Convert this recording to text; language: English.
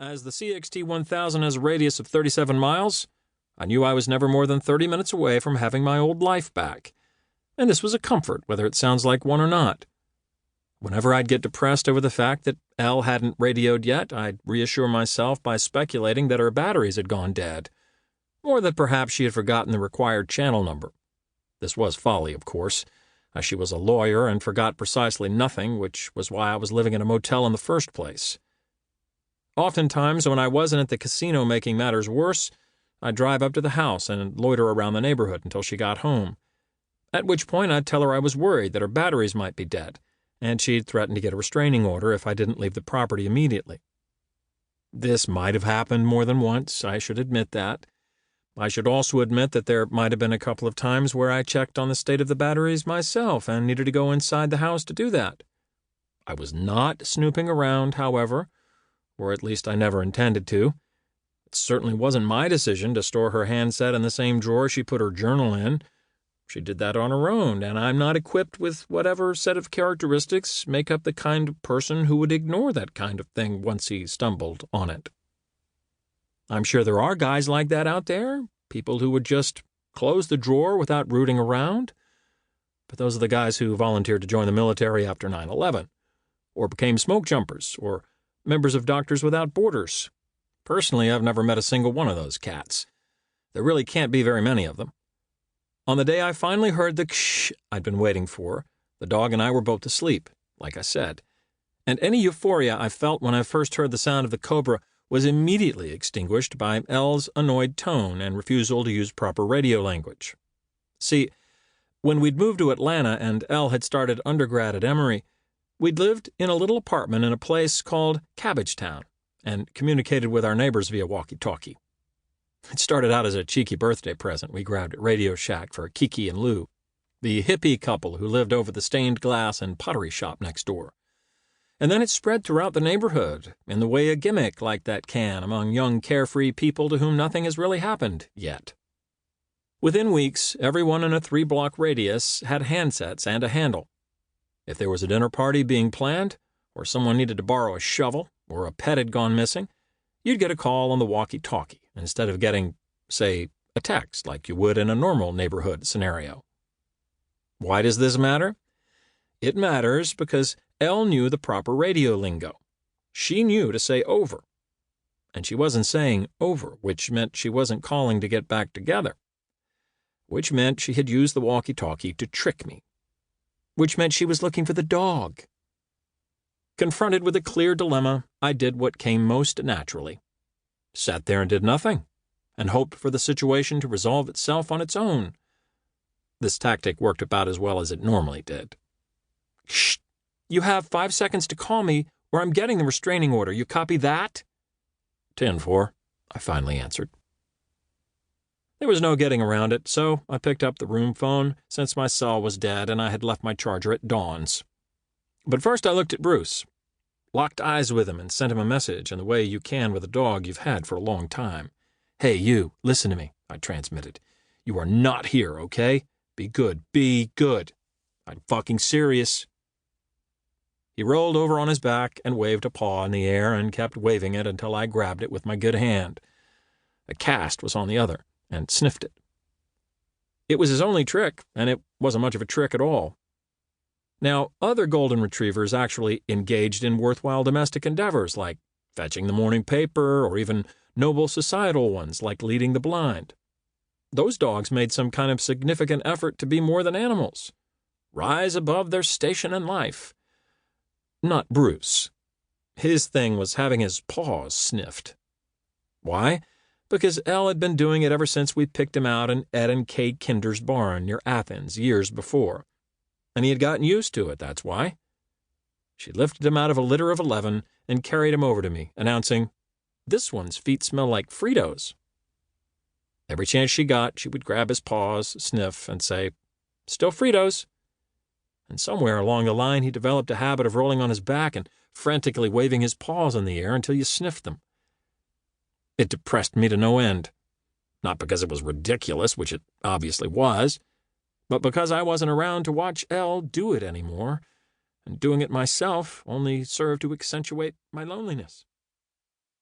As the CXT-1000 has a radius of 37 miles, I knew I was never more than 30 minutes away from having my old life back. And this was a comfort, whether it sounds like one or not. Whenever I'd get depressed over the fact that Elle hadn't radioed yet, I'd reassure myself by speculating that her batteries had gone dead, or that perhaps she had forgotten the required channel number. This was folly, of course, as she was a lawyer and forgot precisely nothing, which was why I was living in a motel in the first place. Oftentimes, when I wasn't at the casino making matters worse, I'd drive up to the house and loiter around the neighborhood until she got home, at which point I'd tell her I was worried that her batteries might be dead, and she'd threaten to get a restraining order if I didn't leave the property immediately. This might have happened more than once, I should admit that. I should also admit that there might have been a couple of times where I checked on the state of the batteries myself and needed to go inside the house to do that. I was not snooping around, however, or at least I never intended to. It certainly wasn't my decision to store her handset in the same drawer she put her journal in. She did that on her own, and I'm not equipped with whatever set of characteristics make up the kind of person who would ignore that kind of thing once he stumbled on it. I'm sure there are guys like that out there, people who would just close the drawer without rooting around. But those are the guys who volunteered to join the military after 9/11, or became smoke jumpers, or members of Doctors Without Borders. Personally, I've never met a single one of those cats. There really can't be very many of them. On the day I finally heard the ksh I'd been waiting for, the dog and I were both asleep, like I said, and any euphoria I felt when I first heard the sound of the cobra was immediately extinguished by Elle's annoyed tone and refusal to use proper radio language. See, when we'd moved to Atlanta and Elle had started undergrad at Emory, we'd lived in a little apartment in a place called Cabbagetown and communicated with our neighbors via walkie-talkie. It started out as a cheeky birthday present we grabbed at Radio Shack for Kiki and Lou, the hippie couple who lived over the stained glass and pottery shop next door. And then it spread throughout the neighborhood in the way a gimmick like that can among young carefree people to whom nothing has really happened yet. Within weeks, everyone in a 3-block radius had handsets and a handle. If there was a dinner party being planned, or someone needed to borrow a shovel, or a pet had gone missing, you'd get a call on the walkie-talkie instead of getting, say, a text like you would in a normal neighborhood scenario. Why does this matter? It matters because Elle knew the proper radio lingo. She knew to say over. And she wasn't saying over, which meant she wasn't calling to get back together. Which meant she had used the walkie-talkie to trick me. Which meant she was looking for the dog. Confronted with a clear dilemma, I did what came most naturally. Sat there and did nothing, and hoped for the situation to resolve itself on its own. This tactic worked about as well as it normally did. Shh! You have 5 seconds to call me, or I'm getting the restraining order. You copy that? 10-4, I finally answered. There was no getting around it, so I picked up the room phone, since my cell was dead and I had left my charger at Dawn's. But first I looked at Bruce, locked eyes with him and sent him a message in the way you can with a dog you've had for a long time. Hey, you, listen to me, I transmitted. You are not here, okay? Be good. Be good. I'm fucking serious. He rolled over on his back and waved a paw in the air and kept waving it until I grabbed it with my good hand. A cast was on the other and sniffed it. It was his only trick, and it wasn't much of a trick at all. Now, other golden retrievers actually engaged in worthwhile domestic endeavors like fetching the morning paper or even noble societal ones like leading the blind. Those dogs made some kind of significant effort to be more than animals, rise above their station in life. Not Bruce. His thing was having his paws sniffed. Why? Because Elle had been doing it ever since we picked him out in Ed and Kate Kinder's barn near Athens years before. And he had gotten used to it, that's why. She lifted him out of a litter of 11 and carried him over to me, announcing, "This one's feet smell like Fritos." Every chance she got, she would grab his paws, sniff, and say, "Still Fritos." And somewhere along the line he developed a habit of rolling on his back and frantically waving his paws in the air until you sniffed them. It depressed me to no end. Not because it was ridiculous, which it obviously was, but because I wasn't around to watch Elle do it anymore, and doing it myself only served to accentuate my loneliness.